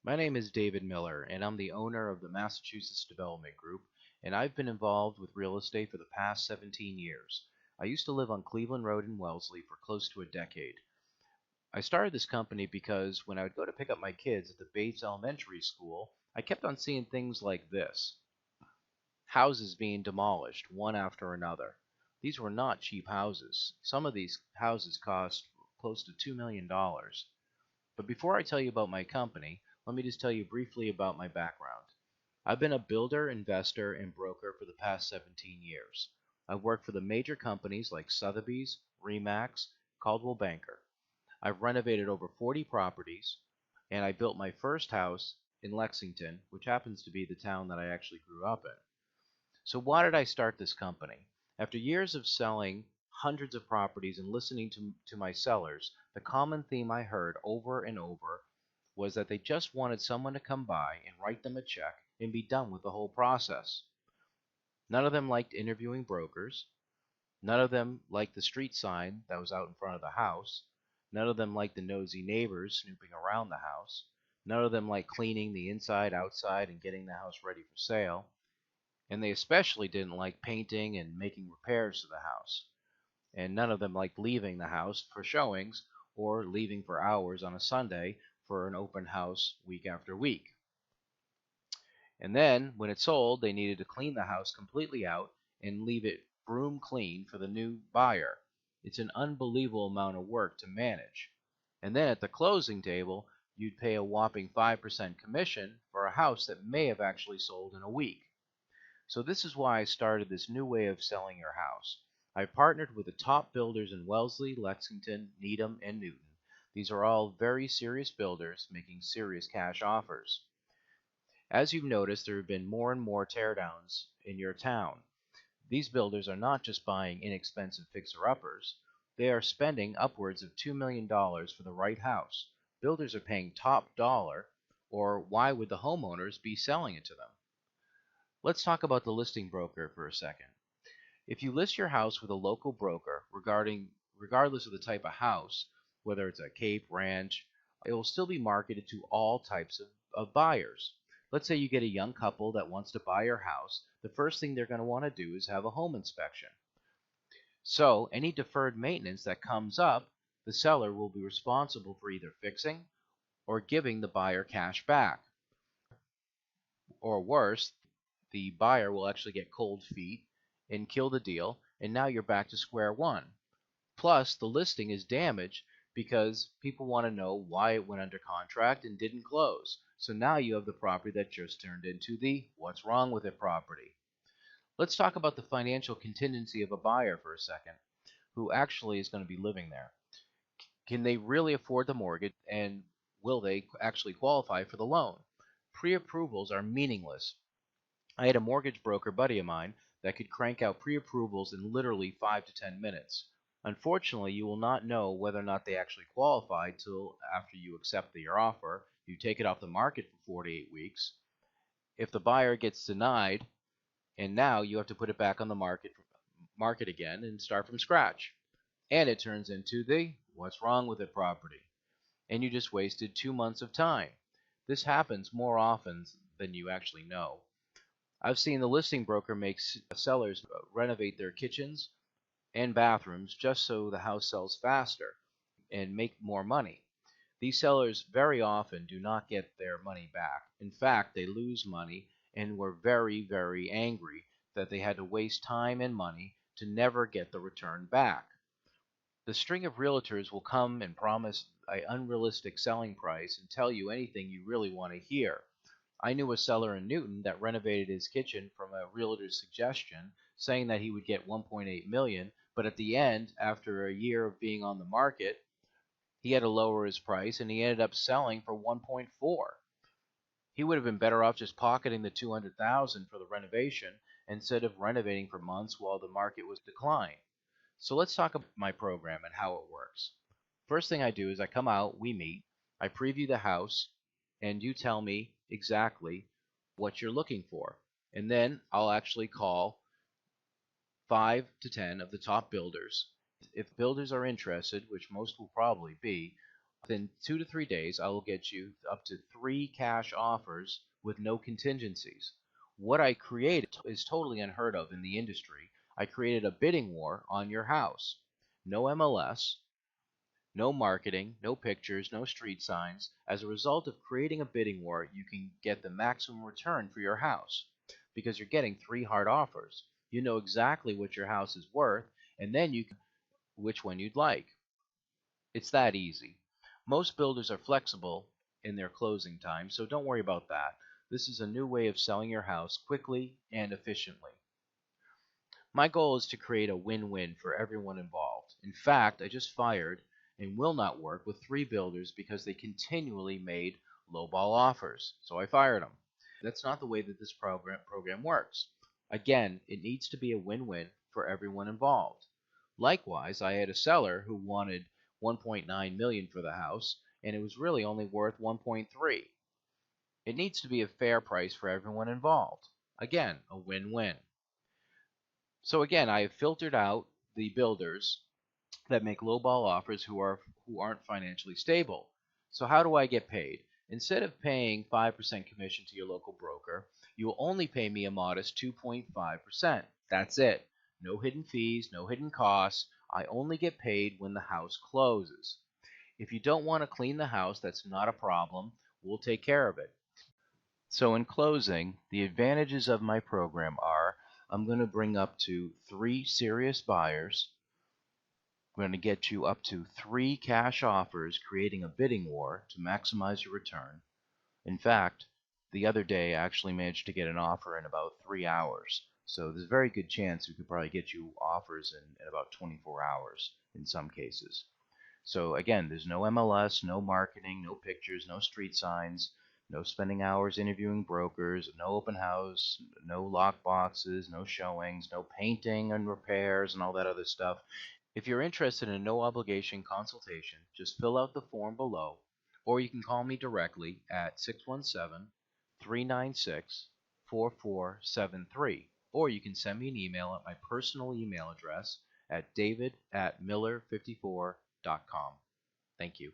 My name is David Miller, and I'm the owner of the Massachusetts Development Group, and I've been involved with real estate for the past 17 years. I used to live on Cleveland Road in Wellesley for close to a decade. I started this company because when I would go to pick up my kids at the Bates Elementary School, I kept on seeing things like this: houses being demolished one after another. These were not cheap houses. Some of these houses cost close to $2 million. But before I tell you about my company, let me just tell you briefly about my background. I've been a builder, investor, and broker for the past 17 years. I've worked for the major companies like Sotheby's, Remax, Coldwell Banker. I've renovated over 40 properties, and I built my first house in Lexington, which happens to be the town that I actually grew up in. So why did I start this company? After years of selling hundreds of properties and listening to my sellers, the common theme I heard over and over was that they just wanted someone to come by and write them a check and be done with the whole process. None of them liked interviewing brokers. None of them liked the street sign that was out in front of the house. None of them liked the nosy neighbors snooping around the house. None of them liked cleaning the inside, outside, and getting the house ready for sale. And they especially didn't like painting and making repairs to the house. And none of them liked leaving the house for showings or leaving for hours on a Sunday for an open house week after week. And then, when it sold, they needed to clean the house completely out and leave it broom clean for the new buyer. It's an unbelievable amount of work to manage. And then at the closing table, you'd pay a whopping 5% commission for a house that may have actually sold in a week. So this is why I started this new way of selling your house. I partnered with the top builders in Wellesley, Lexington, Needham, and Newton. These are all very serious builders making serious cash offers. As you've noticed, there have been more and more teardowns in your town. These builders are not just buying inexpensive fixer-uppers. They are spending upwards of $2 million for the right house. Builders are paying top dollar, or why would the homeowners be selling it to them? Let's talk about the listing broker for a second. If you list your house with a local broker regardless of the type of house, whether it's a Cape, ranch, it will still be marketed to all types of buyers. Let's say you get a young couple that wants to buy your house. The first thing they're going to want to do is have a home inspection. So any deferred maintenance that comes up, the seller will be responsible for either fixing or giving the buyer cash back. Or worse, the buyer will actually get cold feet and kill the deal, and now you're back to square one. Plus, the listing is damaged because people want to know why it went under contract and didn't close. So now you have the property that just turned into the what's wrong with it property. Let's talk about the financial contingency of a buyer for a second, who actually is going to be living there. Can they really afford the mortgage, and will they actually qualify for the loan? Pre-approvals are meaningless. I had a mortgage broker buddy of mine that could crank out pre-approvals in literally 5 to 10 minutes. Unfortunately, you will not know whether or not they actually qualify till after you accept your offer, you take it off the market for 4 to 8 weeks. If the buyer gets denied, and now you have to put it back on the market again and start from scratch. And it turns into the what's wrong with it property. And you just wasted 2 months of time. This happens more often than you actually know. I've seen the listing broker make sellers renovate their kitchens and bathrooms just so the house sells faster and make more money. These sellers very often do not get their money back. In fact, they lose money and were very, very angry that they had to waste time and money to never get the return back. The string of realtors will come and promise an unrealistic selling price and tell you anything you really want to hear. I knew a seller in Newton that renovated his kitchen from a realtor's suggestion, saying that he would get 1.8 million, but at the end, after a year of being on the market, he had to lower his price and he ended up selling for 1.4. He would have been better off just pocketing the 200,000 for the renovation instead of renovating for months while the market was decline. So let's talk about my program and how it works. First thing I do is I come out, we meet, I preview the house, and you tell me exactly what you're looking for. And then I'll actually call 5 to 10 of the top builders. If builders are interested, which most will probably be, Within 2 to 3 days, I will get you up to 3 cash offers with no contingencies. What I created is totally unheard of in the industry. I created a bidding war on your house. No MLS, no marketing, no pictures, no street signs. As a result of creating a bidding war, you can get the maximum return for your house because you're getting 3 hard offers. You know exactly what your house is worth, and then you can which one you'd like. It's that easy. Most builders are flexible in their closing time, so don't worry about that. This is a new way of selling your house quickly and efficiently. My goal is to create a win-win for everyone involved. In fact, I just fired and will not work with 3 builders because they continually made lowball offers. So I fired them. That's not the way that this program works. Again, it needs to be a win-win for everyone involved. Likewise, I had a seller who wanted 1.9 million for the house and it was really only worth 1.3. It needs to be a fair price for everyone involved. Again, a win-win. So again, I have filtered out the builders that make lowball offers who aren't financially stable. So how do I get paid? Instead of paying 5% commission to your local broker, you will only pay me a modest 2.5%. That's it. No hidden fees, no hidden costs. I only get paid when the house closes. If you don't want to clean the house, that's not a problem. We'll take care of it. So in closing, the advantages of my program are I'm going to bring up to 3 serious buyers. I'm going to get you up to 3 cash offers, creating a bidding war to maximize your return. In fact, the other day I actually managed to get an offer in about 3 hours. So there's a very good chance we could probably get you offers in about 24 hours in some cases. So again, there's no MLS, no marketing, no pictures, no street signs, no spending hours interviewing brokers, no open house, no lock boxes, no showings, no painting and repairs and all that other stuff. If you're interested in a no obligation consultation, just fill out the form below, or you can call me directly at 617-396-4473, or you can send me an email at my personal email address at david@miller54.com. Thank you.